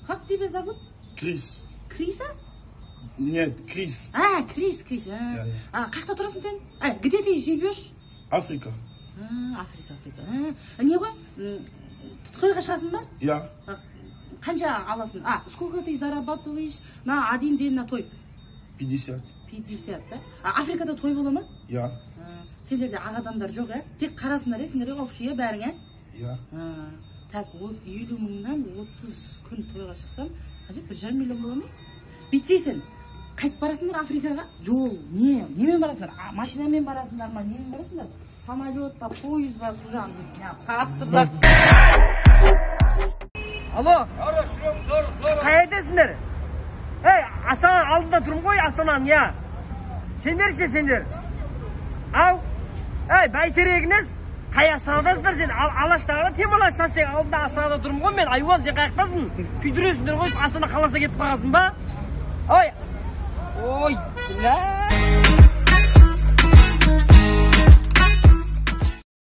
Как тебя зовут? Крис. Криса? Нет, Крис. Крис. Как-то тұрасың сен? Где ты живешь? Африка. Африка. Не ғой? Тойға шығасың ба? Я. Қанша аласың? Сколько ты зарабатываешь на один день на той? 50. 50, да? Африкада той бола ма? Я. Сендерде ағадандар жоқ, Тек қарасыңдар, сендерге общие бәріңе? Я. Так, 50 мыңнан 30 күн тойға шықсам, 1,5 миллион бола ма? Битсейсің, қайтып барасыңдар Африкаға? Жол, немен барасыңдар? Машинамен барасыңдар ма? Немен барасыңдар? Самолет па, поезд ба, сужан, қарастырсақ. Алло. Қайдасыңдар? Астана алдында тұрмын ғой, Астананың, я. Сендер. Ау. Бәйтерегіңіз, қай Астанадасыңдар сен? Алаштағы темалашта сен алдында Астанада тұрмын ғой, мен айуан сен қаяқтасың? Күйдіресіңдер ғой, Астана қаласына кетіп қаласың ба? Ой,